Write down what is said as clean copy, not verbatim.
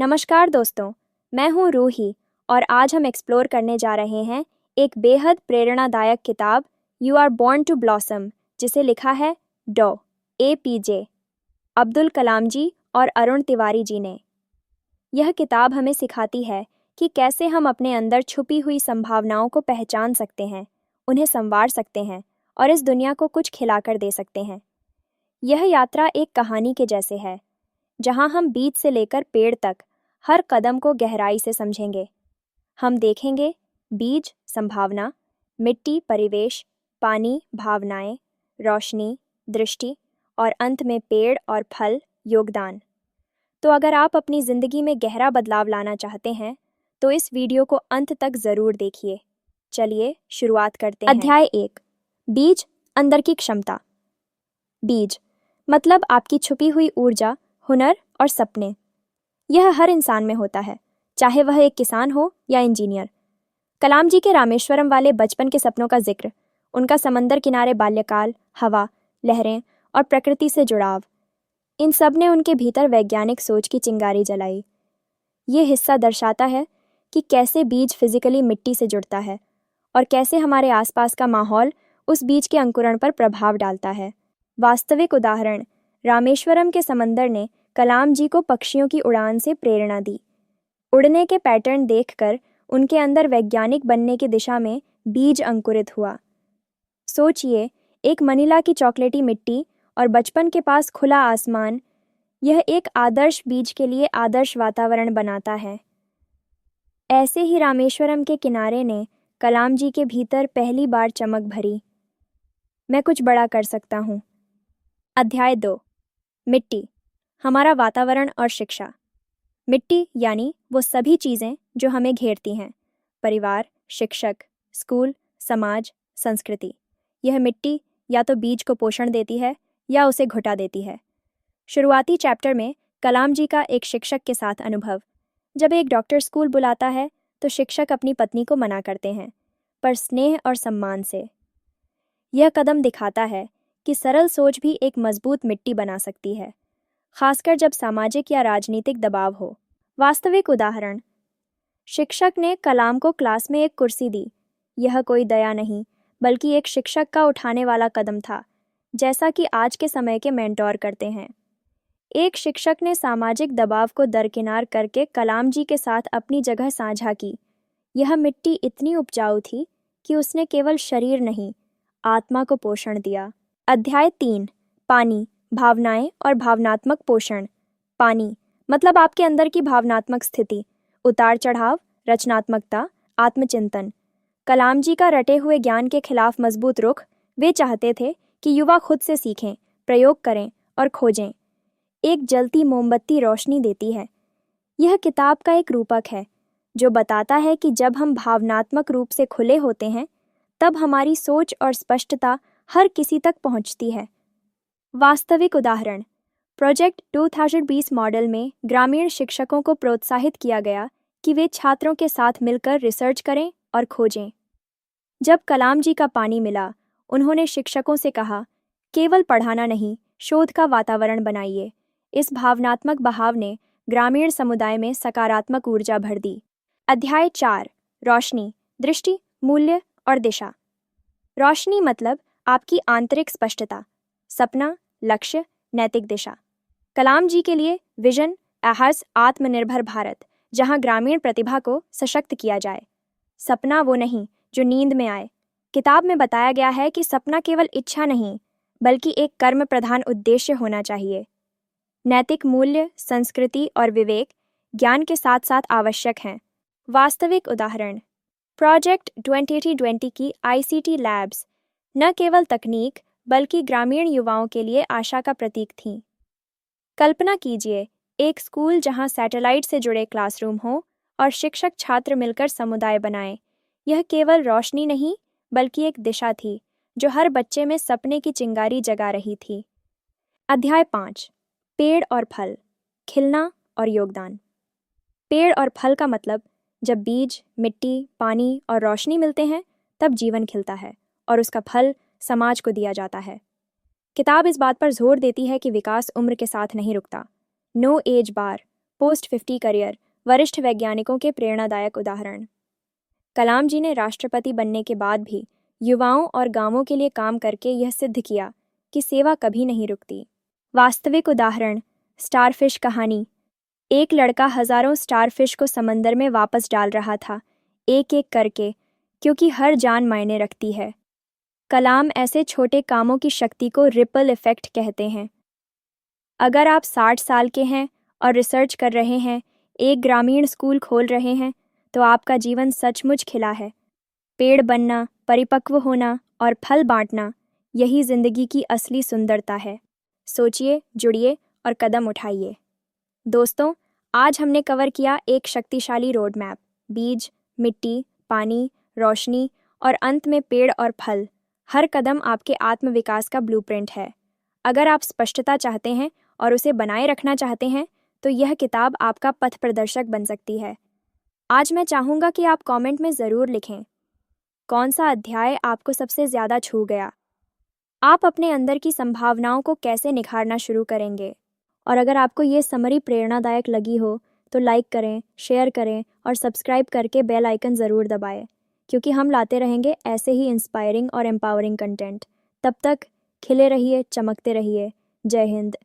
नमस्कार दोस्तों, मैं हूँ रूही और आज हम एक्सप्लोर करने जा रहे हैं एक बेहद प्रेरणादायक किताब you are born to blossom, जिसे लिखा है डॉ. APJ अब्दुल कलाम जी और अरुण तिवारी जी ने। यह किताब हमें सिखाती है कि कैसे हम अपने अंदर छुपी हुई संभावनाओं को पहचान सकते हैं, उन्हें संवार सकते हैं और इस दुनिया को कुछ खिलाकर दे सकते हैं। यह यात्रा एक कहानी के जैसे है, जहाँ हम बीज से लेकर पेड़ तक हर कदम को गहराई से समझेंगे। हम देखेंगे बीज संभावना, मिट्टी परिवेश, पानी भावनाएं, रोशनी दृष्टि और अंत में पेड़ और फल योगदान। तो अगर आप अपनी ज़िंदगी में गहरा बदलाव लाना चाहते हैं तो इस वीडियो को अंत तक ज़रूर देखिए। चलिए शुरुआत करते हैं। अध्याय 1, बीज अंदर की क्षमता। बीज मतलब आपकी छुपी हुई ऊर्जा, हुनर और सपने। यह हर इंसान में होता है, चाहे वह एक किसान हो या इंजीनियर। कलाम जी के रामेश्वरम वाले बचपन के सपनों का जिक्र, उनका समंदर किनारे बाल्यकाल, हवा, लहरें और प्रकृति से जुड़ाव, इन सब ने उनके भीतर वैज्ञानिक सोच की चिंगारी जलाई। ये हिस्सा दर्शाता है कि कैसे बीज फिजिकली मिट्टी से जुड़ता है और कैसे हमारे आसपास का माहौल उस बीज के अंकुरण पर प्रभाव डालता है। वास्तविक उदाहरण, रामेश्वरम के समंदर ने कलाम जी को पक्षियों की उड़ान से प्रेरणा दी। उड़ने के पैटर्न देखकर उनके अंदर वैज्ञानिक बनने की दिशा में बीज अंकुरित हुआ। सोचिए, एक मनीला की चॉकलेटी मिट्टी और बचपन के पास खुला आसमान, यह एक आदर्श बीज के लिए आदर्श वातावरण बनाता है। ऐसे ही रामेश्वरम के किनारे ने कलाम जी के भीतर पहली बार चमक भरी। मैं कुछ बड़ा कर सकता हूँ। अध्याय 2, मिट्टी, हमारा वातावरण और शिक्षा। मिट्टी यानी वो सभी चीज़ें जो हमें घेरती हैं, परिवार, शिक्षक, स्कूल, समाज, संस्कृति। यह मिट्टी या तो बीज को पोषण देती है या उसे घुटा देती है। शुरुआती चैप्टर में कलाम जी का एक शिक्षक के साथ अनुभव। जब एक डॉक्टर स्कूल बुलाता है तो शिक्षक अपनी पत्नी को मना करते हैं, पर स्नेह और सम्मान से। यह कदम दिखाता है कि सरल सोच भी एक मजबूत मिट्टी बना सकती है, खासकर जब सामाजिक या राजनीतिक दबाव हो। वास्तविक उदाहरण, शिक्षक ने कलाम को क्लास में एक कुर्सी दी। यह कोई दया नहीं, बल्कि एक शिक्षक का उठाने वाला कदम था, जैसा कि आज के समय के मेंटोर करते हैं। एक शिक्षक ने सामाजिक दबाव को दरकिनार करके कलाम जी के साथ अपनी जगह साझा की। यह मिट्टी इतनी उपजाऊ थी कि उसने केवल शरीर नहीं, आत्मा को पोषण दिया। अध्याय 3, पानी, भावनाएं और भावनात्मक पोषण। पानी मतलब आपके अंदर की भावनात्मक स्थिति, उतार चढ़ाव, रचनात्मकता, आत्मचिंतन। कलाम जी का रटे हुए ज्ञान के खिलाफ मजबूत रुख। वे चाहते थे कि युवा खुद से सीखें, प्रयोग करें और खोजें। एक जलती मोमबत्ती रोशनी देती है। यह किताब का एक रूपक है जो बताता है कि जब हम भावनात्मक रूप से खुले होते हैं, तब हमारी सोच और स्पष्टता हर किसी तक पहुंचती है। वास्तविक उदाहरण, प्रोजेक्ट 2020 मॉडल में ग्रामीण शिक्षकों को प्रोत्साहित किया गया कि वे छात्रों के साथ मिलकर रिसर्च करें और खोजें। जब कलाम जी का पानी मिला, उन्होंने शिक्षकों से कहा, केवल पढ़ाना नहीं, शोध का वातावरण बनाइए। इस भावनात्मक बहाव ने ग्रामीण समुदाय में सकारात्मक ऊर्जा भर दी। अध्याय 4, रोशनी, दृष्टि, मूल्य और दिशा। रोशनी मतलब आपकी आंतरिक स्पष्टता, सपना, लक्ष्य, नैतिक दिशा। कलाम जी के लिए विजन अहर्स आत्मनिर्भर भारत, जहां ग्रामीण प्रतिभा को सशक्त किया जाए। सपना वो नहीं जो नींद में आए। किताब में बताया गया है कि सपना केवल इच्छा नहीं, बल्कि एक कर्म प्रधान उद्देश्य होना चाहिए। नैतिक मूल्य, संस्कृति और विवेक ज्ञान के साथ साथ आवश्यक हैं। वास्तविक उदाहरण, प्रोजेक्ट 2020 की ICT लैब्स न केवल तकनीक बल्कि ग्रामीण युवाओं के लिए आशा का प्रतीक थीं। कल्पना कीजिए, एक स्कूल जहां सैटेलाइट से जुड़े क्लासरूम हों और शिक्षक छात्र मिलकर समुदाय बनाएं। यह केवल रोशनी नहीं, बल्कि एक दिशा थी जो हर बच्चे में सपने की चिंगारी जगा रही थी। अध्याय 5, पेड़ और फल, खिलना और योगदान। पेड़ और फल का मतलब, जब बीज, मिट्टी, पानी और रोशनी मिलते हैं, तब जीवन खिलता है और उसका फल समाज को दिया जाता है। किताब इस बात पर जोर देती है कि विकास उम्र के साथ नहीं रुकता। नो एज बार, पोस्ट 50 करियर, वरिष्ठ वैज्ञानिकों के प्रेरणादायक उदाहरण। कलाम जी ने राष्ट्रपति बनने के बाद भी युवाओं और गांवों के लिए काम करके यह सिद्ध किया कि सेवा कभी नहीं रुकती। वास्तविक उदाहरण, स्टारफिश कहानी। एक लड़का हजारों स्टारफिश को समंदर में वापस डाल रहा था, एक एक करके, क्योंकि हर जान मायने रखती है। कलाम ऐसे छोटे कामों की शक्ति को रिपल इफेक्ट कहते हैं। अगर आप 60 साल के हैं और रिसर्च कर रहे हैं, एक ग्रामीण स्कूल खोल रहे हैं, तो आपका जीवन सचमुच खिला है। पेड़ बनना, परिपक्व होना और फल बांटना, यही जिंदगी की असली सुंदरता है। सोचिए, जुड़िए और कदम उठाइए। दोस्तों, आज हमने कवर किया एक शक्तिशाली रोड मैप। बीज, मिट्टी, पानी, रोशनी और अंत में पेड़ और फल। हर कदम आपके आत्मविकास का ब्लूप्रिंट है। अगर आप स्पष्टता चाहते हैं और उसे बनाए रखना चाहते हैं, तो यह किताब आपका पथ प्रदर्शक बन सकती है। आज मैं चाहूँगा कि आप कमेंट में ज़रूर लिखें, कौन सा अध्याय आपको सबसे ज़्यादा छू गया। आप अपने अंदर की संभावनाओं को कैसे निखारना शुरू करेंगे। और अगर आपको ये समरी प्रेरणादायक लगी हो, तो लाइक करें, शेयर करें और सब्सक्राइब करके बेल आइकन ज़रूर दबाएं, क्योंकि हम लाते रहेंगे ऐसे ही इंस्पायरिंग और एम्पावरिंग कंटेंट। तब तक खिले रहिए, चमकते रहिए। जय हिंद।